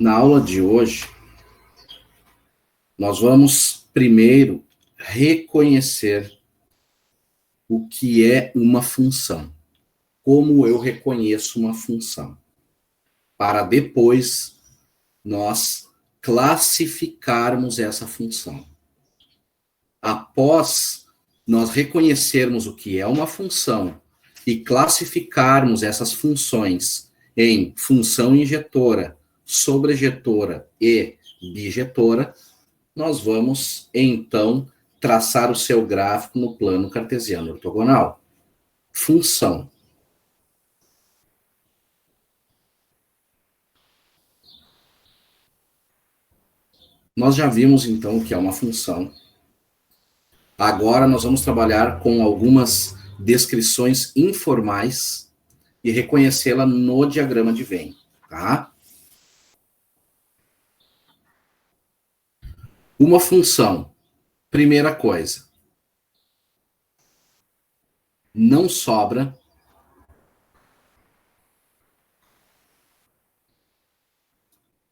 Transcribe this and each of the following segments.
Na aula de hoje, nós vamos primeiro reconhecer o que é uma função. Como eu reconheço uma função. Para depois nós classificarmos essa função. Após nós reconhecermos o que é uma função e classificarmos essas funções em função injetora, sobrejetora e bijetora, nós vamos, então, traçar o seu gráfico no plano cartesiano ortogonal. Função. Nós já vimos, então, o que é uma função. Agora nós vamos trabalhar com algumas descrições informais e reconhecê-la no diagrama de Venn, tá? Uma função, primeira coisa, não sobra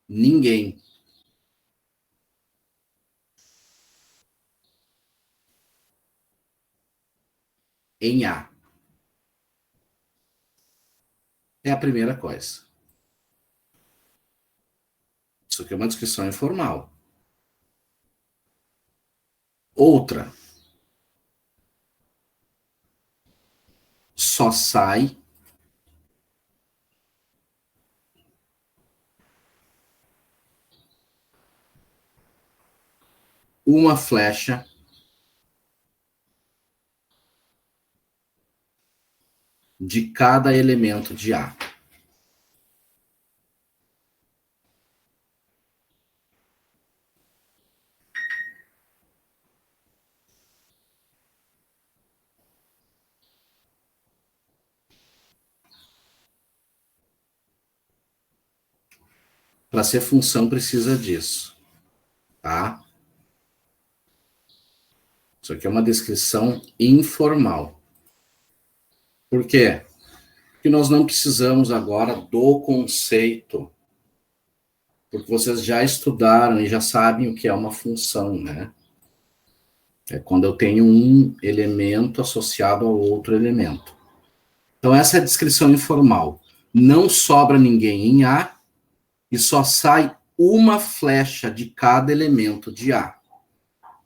ninguém. Em A. É a primeira coisa. Isso aqui é uma descrição informal. Outra. Só sai uma flecha de cada elemento de A. Para ser função precisa disso, tá? Isso aqui é uma descrição informal. Por quê? Porque nós não precisamos agora do conceito. Porque vocês já estudaram e já sabem o que é uma função, né? É quando eu tenho um elemento associado ao outro elemento. Então, essa é a descrição informal. Não sobra ninguém em A e só sai uma flecha de cada elemento de A.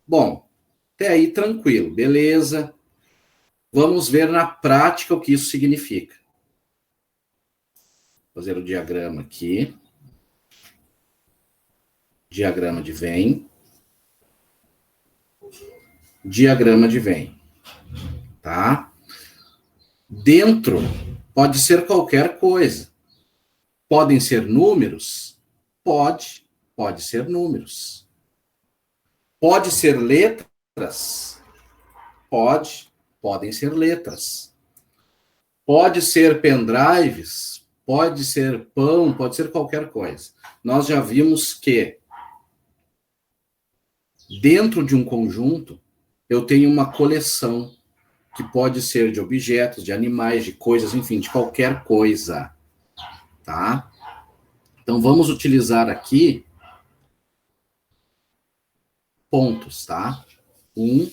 Bom, até aí tranquilo, beleza. Vamos ver na prática o que isso significa. Vou fazer o diagrama aqui. Diagrama de Venn. Diagrama de Venn. Tá? Dentro pode ser qualquer coisa. Podem ser números? Pode ser números. Pode ser letras? Podem ser letras. Pode ser pendrives? Pode ser pão, pode ser qualquer coisa. Nós já vimos que dentro de um conjunto eu tenho uma coleção que pode ser de objetos, de animais, de coisas, enfim, de qualquer coisa, tá? Então, vamos utilizar aqui pontos, tá? 1,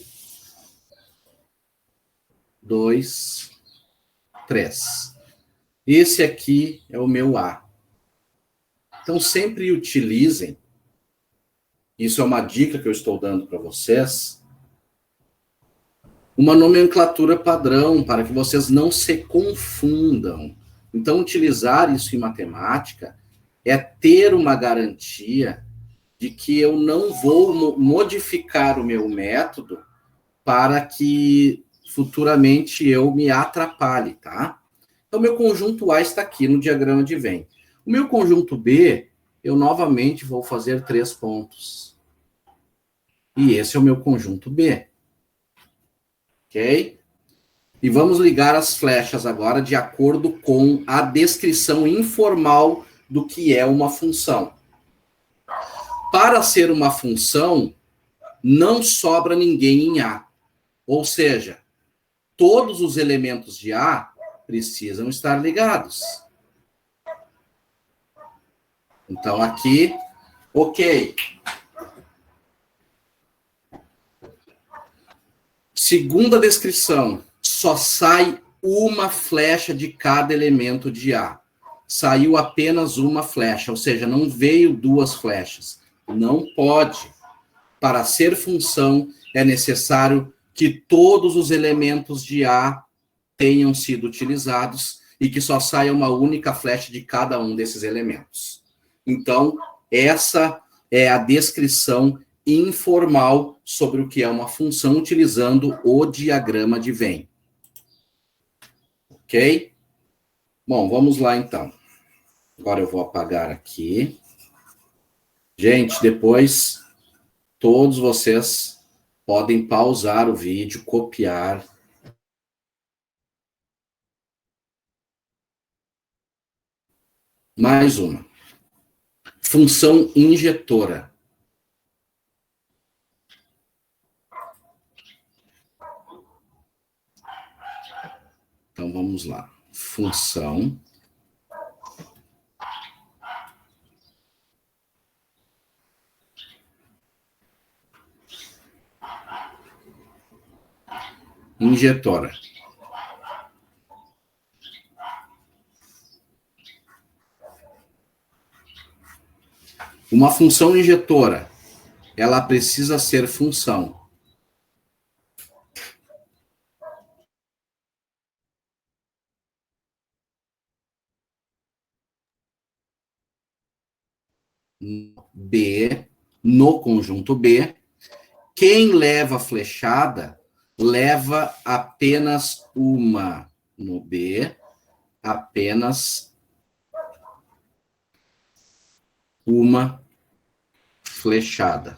2, 3. Esse aqui é o meu A. Então, sempre utilizem, isso é uma dica que eu estou dando para vocês, uma nomenclatura padrão, para que vocês não se confundam. Então, utilizar isso em matemática é ter uma garantia de que eu não vou modificar o meu método para que futuramente eu me atrapalhe, tá? Então, meu conjunto A está aqui no diagrama de Venn. O meu conjunto B, eu novamente vou fazer 3 pontos. E esse é o meu conjunto B. Ok? E vamos ligar as flechas agora de acordo com a descrição informal do que é uma função. Para ser uma função, não sobra ninguém em A. Ou seja, todos os elementos de A precisam estar ligados. Então, aqui, ok. Segunda descrição, só sai uma flecha de cada elemento de A. Saiu apenas uma flecha, ou seja, não veio duas flechas. Não pode. Para ser função, é necessário que todos os elementos de A tenham sido utilizados e que só saia uma única flecha de cada um desses elementos. Então, essa é a descrição informal sobre o que é uma função utilizando o diagrama de Venn. Ok? Bom, vamos lá então. Agora eu vou apagar aqui. Gente, depois todos vocês podem pausar o vídeo, copiar. Mais uma. Função injetora. Então, vamos lá. Função injetora. Uma função injetora, ela precisa ser função. B, no conjunto B, quem leva flechada, leva apenas uma. No B, apenas uma flechada.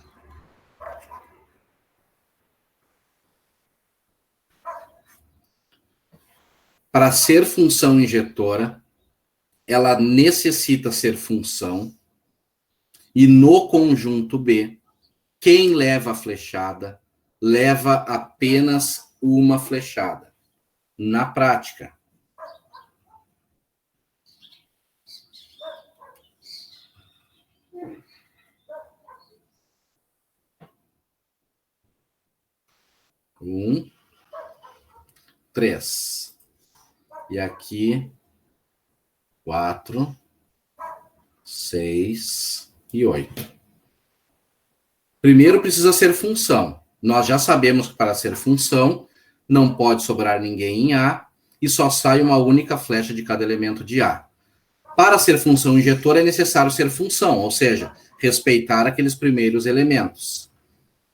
Para ser função injetora, ela necessita ser função, e no conjunto B, quem leva a flechada, leva apenas uma flechada. Na prática, um, 3. E aqui, 4, 6 e 8. Primeiro precisa ser função. Nós já sabemos que para ser função, não pode sobrar ninguém em A e só sai uma única flecha de cada elemento de A. Para ser função injetora, é necessário ser função, ou seja, respeitar aqueles primeiros elementos.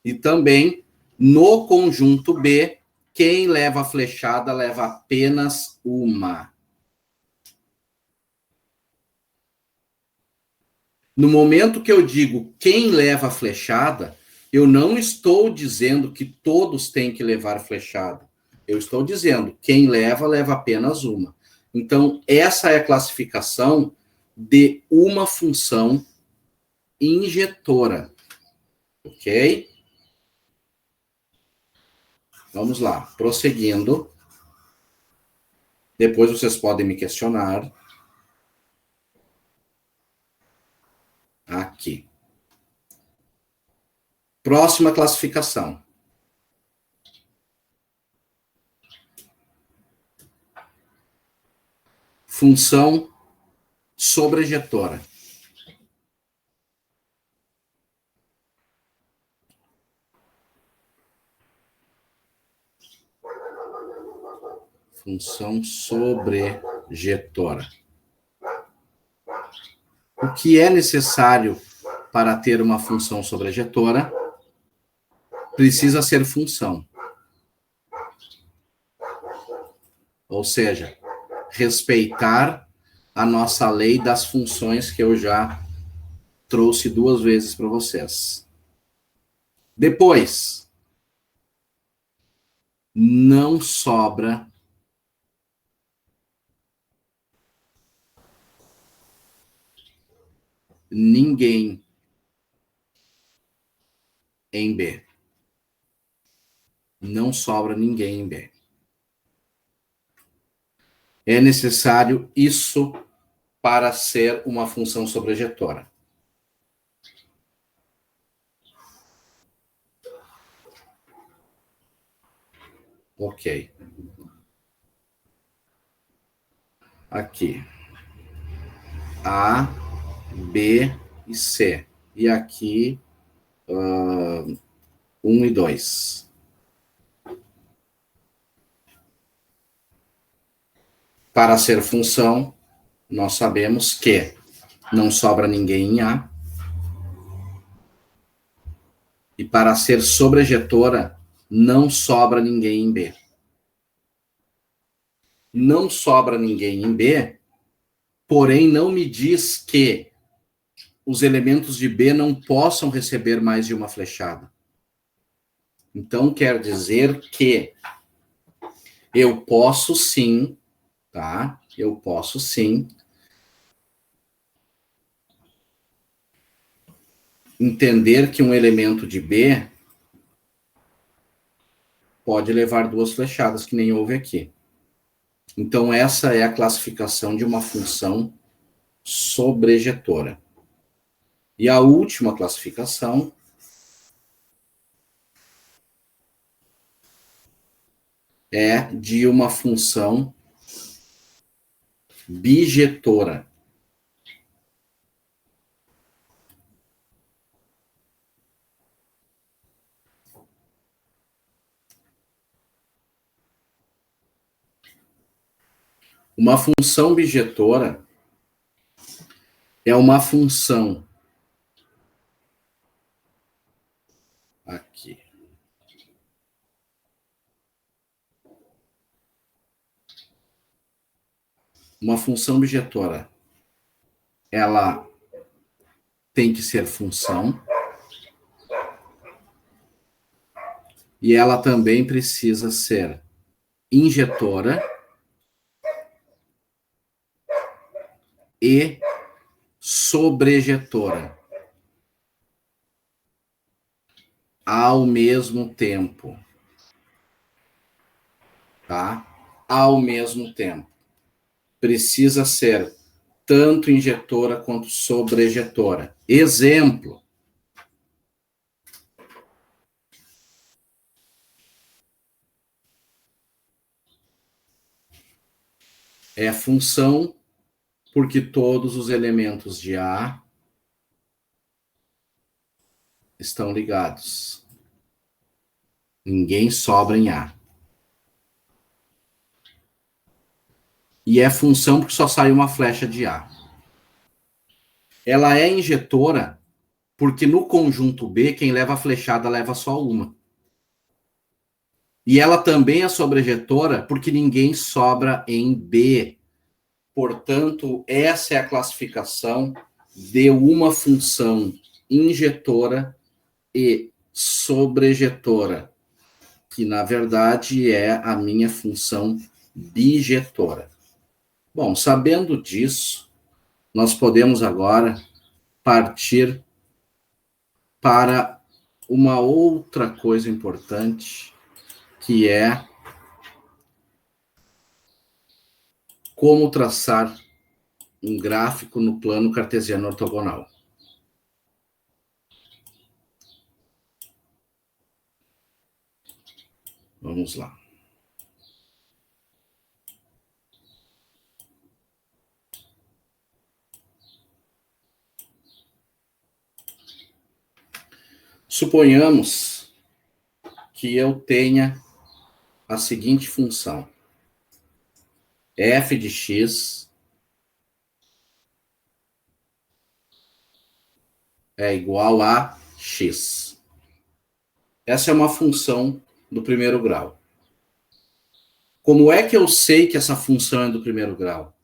E também, no conjunto B, quem leva a flechada leva apenas uma. No momento que eu digo quem leva a flechada, eu não estou dizendo que todos têm que levar flechada. Eu estou dizendo quem leva, leva apenas uma. Então, essa é a classificação de uma função injetora. Ok? Vamos lá, prosseguindo. Depois vocês podem me questionar. Aqui. Próxima classificação. Função sobrejetora. Função sobrejetora. O que é necessário para ter uma função sobrejetora? Precisa ser função. Ou seja, respeitar a nossa lei das funções que eu já trouxe 2 vezes para vocês. Depois, não sobra ninguém em B. Não sobra ninguém em B. É necessário isso para ser uma função sobrejetora. Ok. Aqui. A, B e C. E aqui, 1 e 2. Para ser função, nós sabemos que não sobra ninguém em A. E para ser sobrejetora, não sobra ninguém em B. Não sobra ninguém em B, porém não me diz que os elementos de B não possam receber mais de uma flechada. Então, quer dizer que eu posso sim, tá? Eu posso sim entender que um elemento de B pode levar 2 flechadas, que nem houve aqui. Então, essa é a classificação de uma função sobrejetora. E a última classificação é de uma função bijetora. Uma função bijetora é uma função aqui. Uma função bijetora, ela tem que ser função e ela também precisa ser injetora e sobrejetora ao mesmo tempo, tá? Ao mesmo tempo. Precisa ser tanto injetora quanto sobrejetora. Exemplo. É função porque todos os elementos de A estão ligados. Ninguém sobra em A. E é função porque só sai uma flecha de A. Ela é injetora porque no conjunto B, quem leva a flechada leva só uma. E ela também é sobrejetora porque ninguém sobra em B. Portanto, essa é a classificação de uma função injetora e sobrejetora, que na verdade é a minha função bijetora. Bom, sabendo disso, nós podemos agora partir para uma outra coisa importante, que é como traçar um gráfico no plano cartesiano ortogonal. Vamos lá. Suponhamos que eu tenha a seguinte função. F de x é igual a x. Essa é uma função do primeiro grau. Como é que eu sei que essa função é do primeiro grau?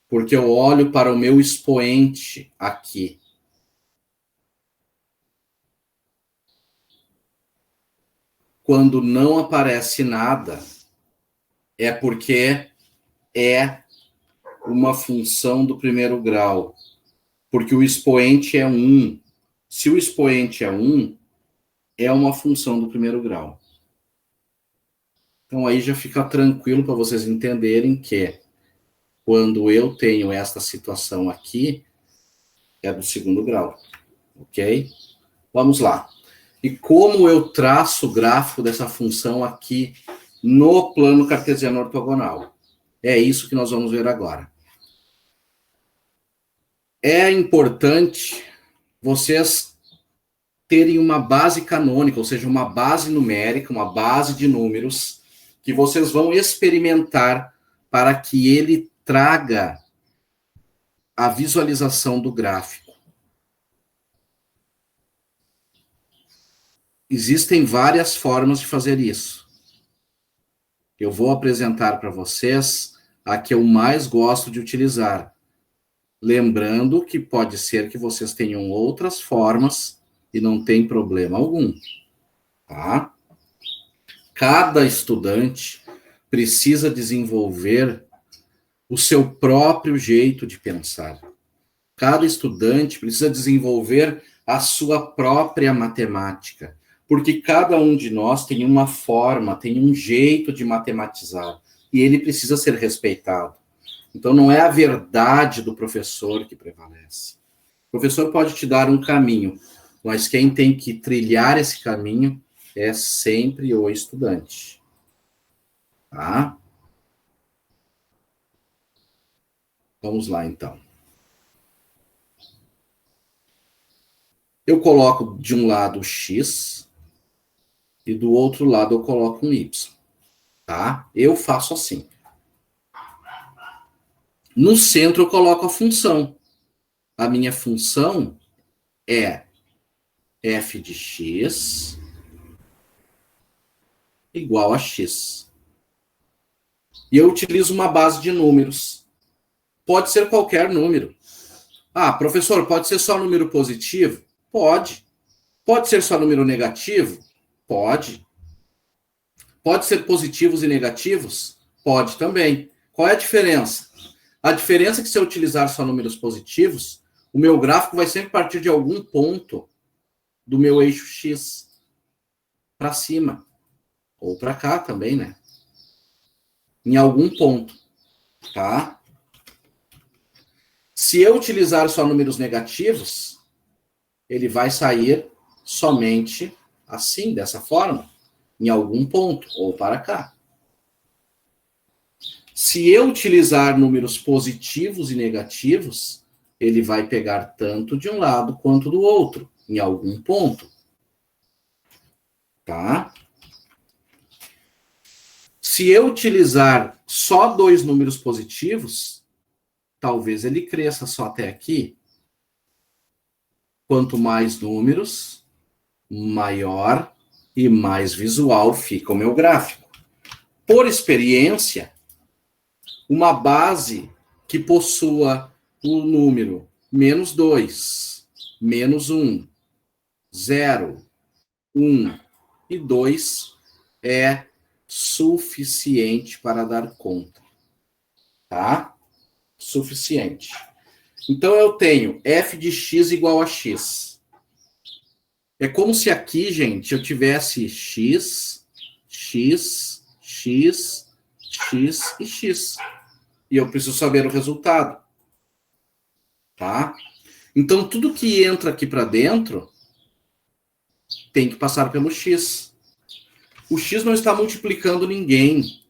Porque eu olho para o meu expoente aqui. Quando não aparece nada, é porque é uma função do primeiro grau. Porque o expoente é 1. Se o expoente é 1, é uma função do primeiro grau. Então aí já fica tranquilo para vocês entenderem que quando eu tenho esta situação aqui, é do segundo grau. Ok? Vamos lá. E como eu traço o gráfico dessa função aqui no plano cartesiano ortogonal. É isso que nós vamos ver agora. É importante vocês terem uma base canônica, ou seja, uma base numérica, uma base de números, que vocês vão experimentar para que ele traga a visualização do gráfico. Existem várias formas de fazer isso. Eu vou apresentar para vocês a que eu mais gosto de utilizar. Lembrando que pode ser que vocês tenham outras formas e não tem problema algum, tá? Cada estudante precisa desenvolver o seu próprio jeito de pensar. Cada estudante precisa desenvolver a sua própria matemática, porque cada um de nós tem uma forma, tem um jeito de matematizar, e ele precisa ser respeitado. Então, não é a verdade do professor que prevalece. O professor pode te dar um caminho, mas quem tem que trilhar esse caminho é sempre o estudante. Tá? Vamos lá, então. Eu coloco de um lado o x e do outro lado eu coloco um y. Tá? Eu faço assim. No centro eu coloco a função. A minha função é f de x igual a x. E eu utilizo uma base de números. Pode ser qualquer número. Ah, professor, pode ser só número positivo? Pode. Pode ser só número negativo? Pode. Pode ser positivos e negativos? Pode também. Qual é a diferença? A diferença é que se eu utilizar só números positivos, o meu gráfico vai sempre partir de algum ponto do meu eixo X para cima. Ou para cá também, né? Em algum ponto. Tá? Se eu utilizar só números negativos, ele vai sair somente assim, dessa forma, em algum ponto, ou para cá. Se eu utilizar números positivos e negativos, ele vai pegar tanto de um lado quanto do outro, em algum ponto. Tá? Se eu utilizar só dois números positivos, talvez ele cresça só até aqui. Quanto mais números, maior e mais visual fica o meu gráfico. Por experiência, uma base que possua o número menos 2, menos 1, 0, 1 e 2 é suficiente para dar conta. Tá? Suficiente. Então, eu tenho f de x igual a x. É como se aqui, gente, eu tivesse x, x, x, x e x. E eu preciso saber o resultado. Tá? Então, tudo que entra aqui para dentro tem que passar pelo x. O x não está multiplicando ninguém.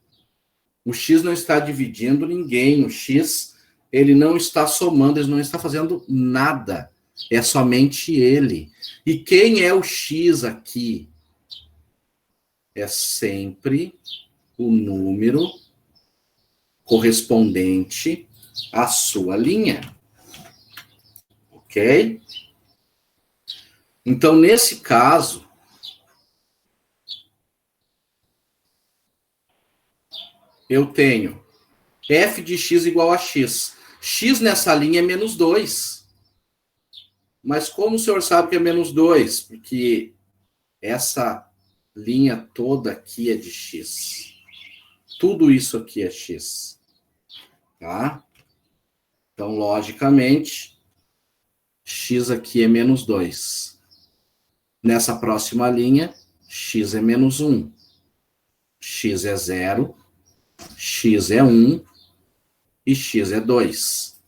O x não está dividindo ninguém. O x, ele não está somando, ele não está fazendo nada. É somente ele. E quem é o x aqui? É sempre o número correspondente à sua linha. Ok? Então, nesse caso, eu tenho f de x igual a x. X nessa linha é menos 2. Mas como o senhor sabe que é menos 2? Porque essa linha toda aqui é de x. Tudo isso aqui é x. Tá? Então, logicamente, x aqui é menos 2. Nessa próxima linha, x é menos 1. X é 0. X é 1. E x é 2.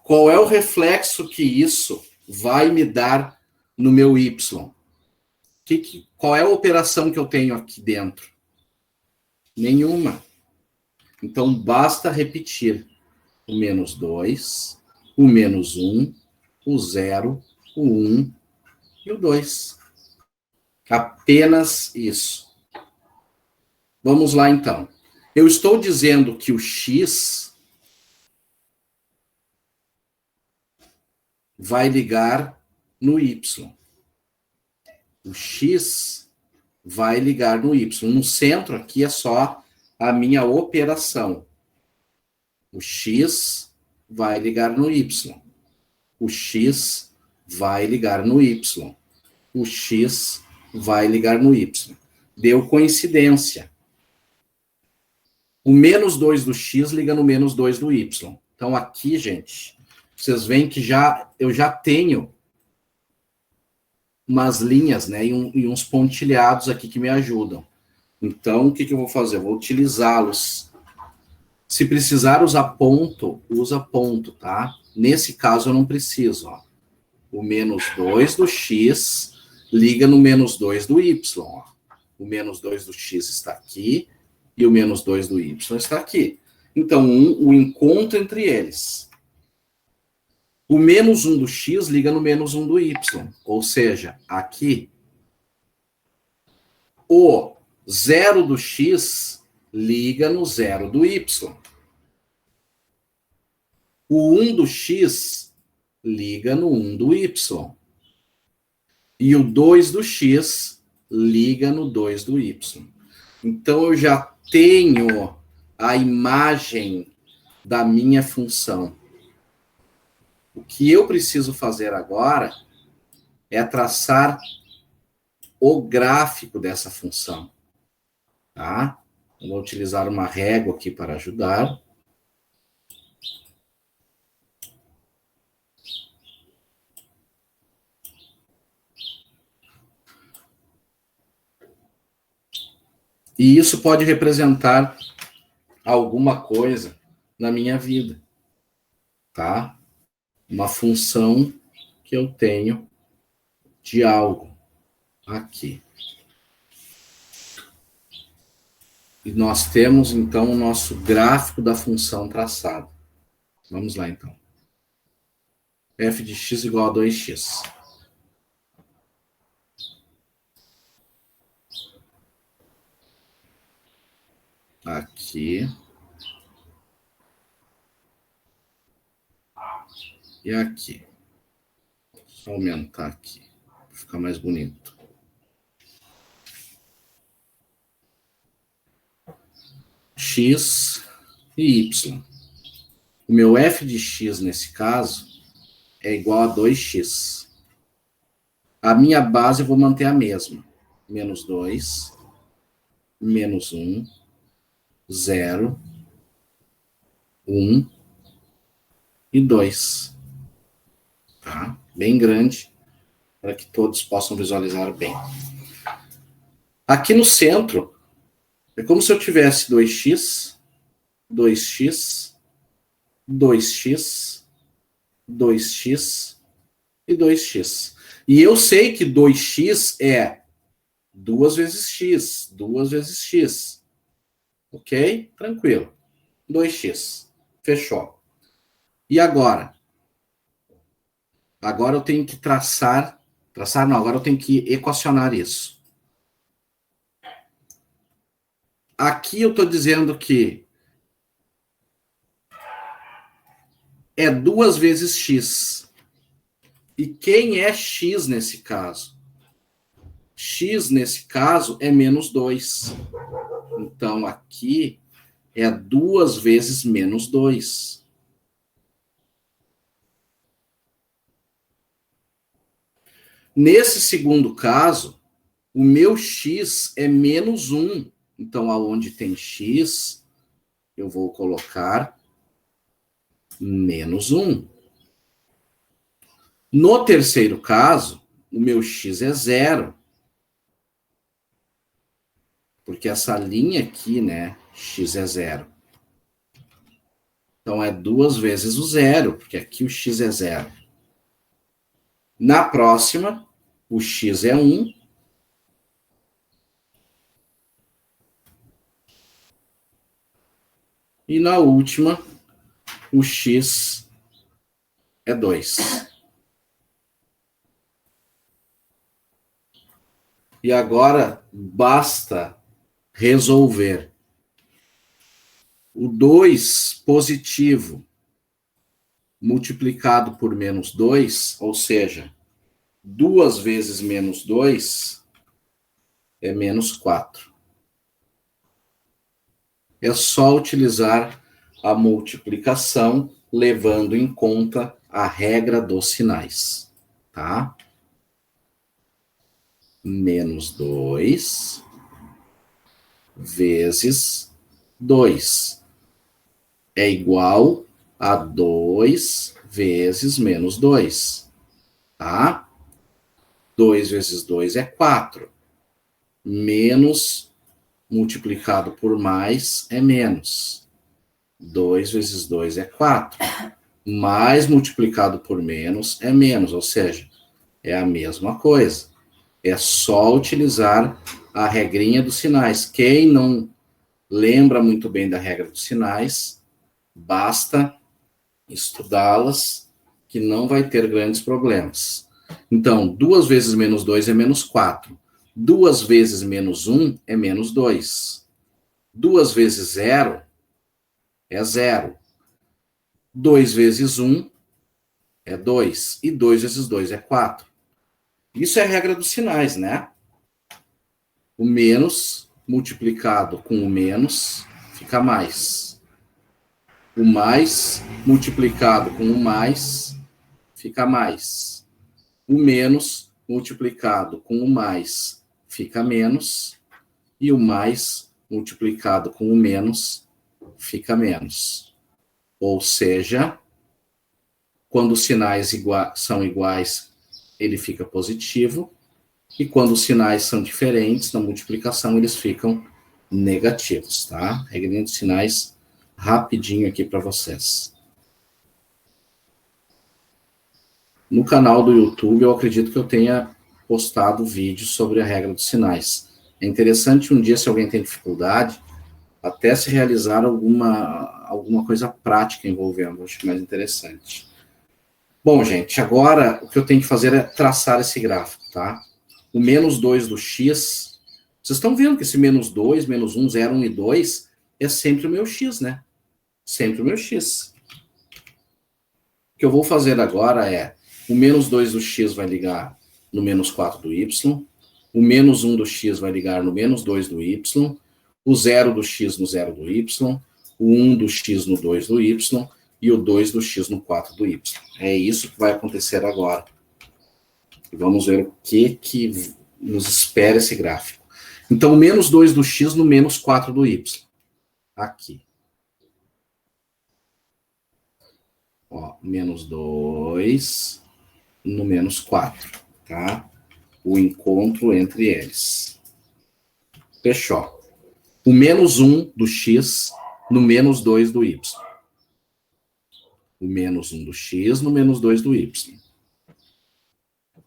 Qual é o reflexo que isso vai me dar no meu y? Qual é a operação que eu tenho aqui dentro? Nenhuma. Então, basta repetir o menos 2, o menos 1, o 0, o 1 e o 2. Apenas isso. Vamos lá, então. Eu estou dizendo que o x vai ligar no y. O x vai ligar no y. No centro aqui é só a minha operação. O x vai ligar no y. O x vai ligar no y. O x vai ligar no y. Deu coincidência. O menos 2 do x liga no menos 2 do y. Então aqui, gente, vocês veem que eu já tenho umas linhas, né, e uns pontilhados aqui que me ajudam. Então, o que eu vou fazer? Eu vou utilizá-los. Se precisar usar ponto, usa ponto, tá? Nesse caso, eu não preciso, ó. O menos 2 do x liga no menos 2 do y, ó. O menos 2 do x está aqui e o menos 2 do y está aqui. Então, o encontro entre eles. O menos 1 do x liga no menos 1 do y, ou seja, aqui. O 0 do x liga no 0 do y. O 1 do x liga no 1 do y. E o 2 do x liga no 2 do y. Então, eu já tenho a imagem da minha função. O que eu preciso fazer agora é traçar o gráfico dessa função. Tá? Eu vou utilizar uma régua aqui para ajudar. E isso pode representar alguma coisa na minha vida, tá? Uma função que eu tenho de algo aqui. E nós temos, então, o nosso gráfico da função traçado. Vamos lá, então. F de x igual a 2x. Aqui. E aqui. Só aumentar aqui, para ficar mais bonito. X e y. O meu f de x, nesse caso, é igual a 2x. A minha base eu vou manter a mesma. Menos 2, menos 1, 0, 1 e 2. Tá? Bem grande, para que todos possam visualizar bem. Aqui no centro, é como se eu tivesse 2x, 2x, 2x, 2x e 2x. E eu sei que 2x é 2 vezes x, 2 vezes x. Ok? Tranquilo. 2x. Fechou. E agora? Agora eu tenho que traçar não, agora eu tenho que equacionar isso. Aqui eu estou dizendo que é 2 vezes x. E quem é x nesse caso? X nesse caso é menos 2. Então aqui é 2 vezes menos 2. Nesse segundo caso, o meu x é menos 1. Então, aonde tem x, eu vou colocar menos 1. No terceiro caso, o meu x é 0. Porque essa linha aqui, né, x é 0. Então, é 2 vezes o 0, porque aqui o x é 0. Na próxima, o x é 1. E na última, o x é 2. E agora basta resolver. O 2 positivo multiplicado por menos 2, ou seja, 2 vezes menos 2 é menos 4. É só utilizar a multiplicação levando em conta a regra dos sinais, tá? Menos 2 vezes 2 é igual a 2 vezes menos 2, tá? 2 vezes 2 é 4. Menos multiplicado por mais é menos. 2 vezes 2 é 4. Mais multiplicado por menos é menos, ou seja, é a mesma coisa. É só utilizar a regrinha dos sinais. Quem não lembra muito bem da regra dos sinais, basta estudá-las, que não vai ter grandes problemas. Então, 2 vezes menos 2 é menos 4. 2 vezes menos 1 é menos 2. 2 vezes 0 é 0. 2 vezes 1 é 2. E 2 vezes 2 é 4. Isso é a regra dos sinais, né? O menos multiplicado com o menos fica mais. O mais multiplicado com o mais fica mais. O menos multiplicado com o mais fica menos. E o mais multiplicado com o menos fica menos. Ou seja, quando os sinais são iguais, ele fica positivo. E quando os sinais são diferentes na multiplicação, eles ficam negativos, tá? Regrinha de sinais rapidinho aqui para vocês. No canal do YouTube, eu acredito que eu tenha postado vídeos sobre a regra dos sinais. É interessante um dia, se alguém tem dificuldade, até se realizar alguma coisa prática envolvendo, acho mais interessante. Bom, gente, agora o que eu tenho que fazer é traçar esse gráfico, tá? O menos 2 do x, vocês estão vendo que esse menos 2, menos 1, 0, 1 e 2 é sempre o meu x, né? Sempre o meu x. O que eu vou fazer agora é, o menos 2 do x vai ligar no menos 4 do y, o menos 1 do x vai ligar no menos 2 do y, o 0 do x no 0 do y, o 1 do x no 2 do y e o 2 do x no 4 do y. É isso que vai acontecer agora. E vamos ver o que nos espera esse gráfico. Então, menos 2 do x no menos 4 do y. Aqui. Ó, menos 2 no menos 4, tá? O encontro entre eles. Fechou. O menos 1 do x no menos 2 do y. O menos 1 do x no menos 2 do y.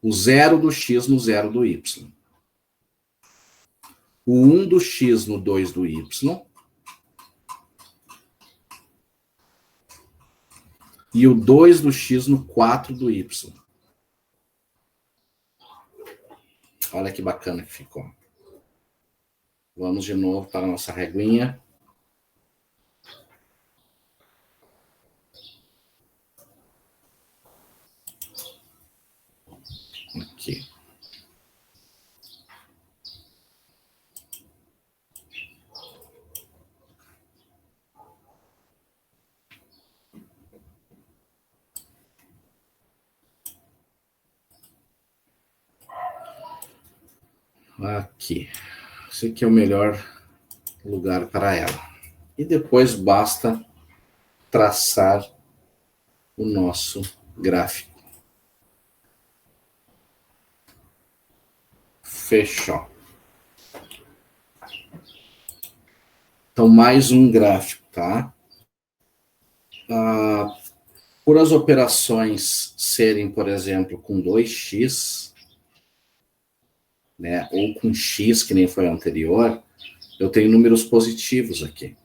O 0 do x no 0 do y. O 1 do x no 2 do y. E o 2 do x no 4 do y. Olha que bacana que ficou. Vamos de novo para a nossa reguinha. Aqui. Aqui. Esse aqui é o melhor lugar para ela. E depois basta traçar o nosso gráfico. Fechou. Então, mais um gráfico, tá? Por as operações serem, por exemplo, com 2x, né, ou com x, que nem foi o anterior, eu tenho números positivos aqui.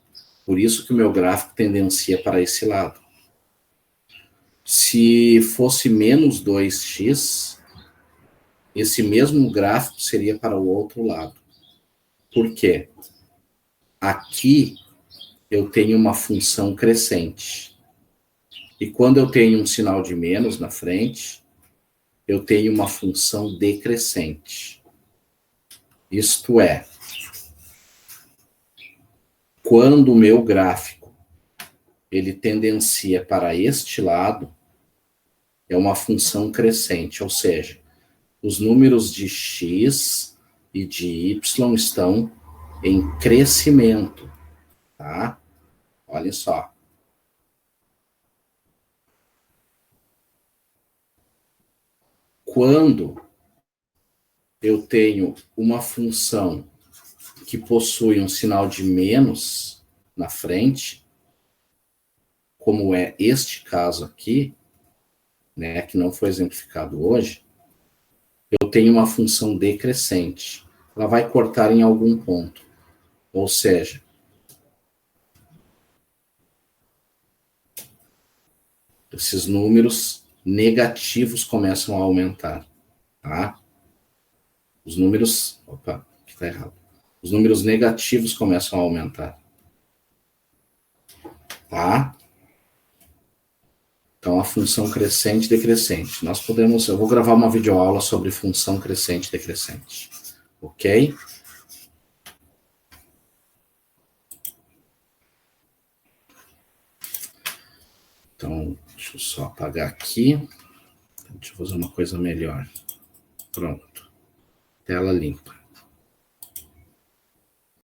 Por isso que o meu gráfico tendencia para esse lado. Se fosse menos 2x, esse mesmo gráfico seria para o outro lado. Por quê? Aqui eu tenho uma função crescente. E quando eu tenho um sinal de menos na frente, eu tenho uma função decrescente. Isto é, quando o meu gráfico ele tendencia para este lado, é uma função crescente, ou seja, os números de x e de y estão em crescimento, tá? Olha só. Quando eu tenho uma função que possui um sinal de menos na frente, como é este caso aqui, né, que não foi exemplificado hoje, eu tenho uma função decrescente. Ela vai cortar em algum ponto. Ou seja, esses números negativos começam a aumentar, tá? Os números... Opa, aqui está errado. Os números negativos começam a aumentar. Tá? Então, a função crescente e decrescente. Nós podemos... Eu vou gravar uma videoaula sobre função crescente e decrescente. Ok? Então, deixa eu só apagar aqui. Deixa eu fazer uma coisa melhor. Pronto. Tela limpa.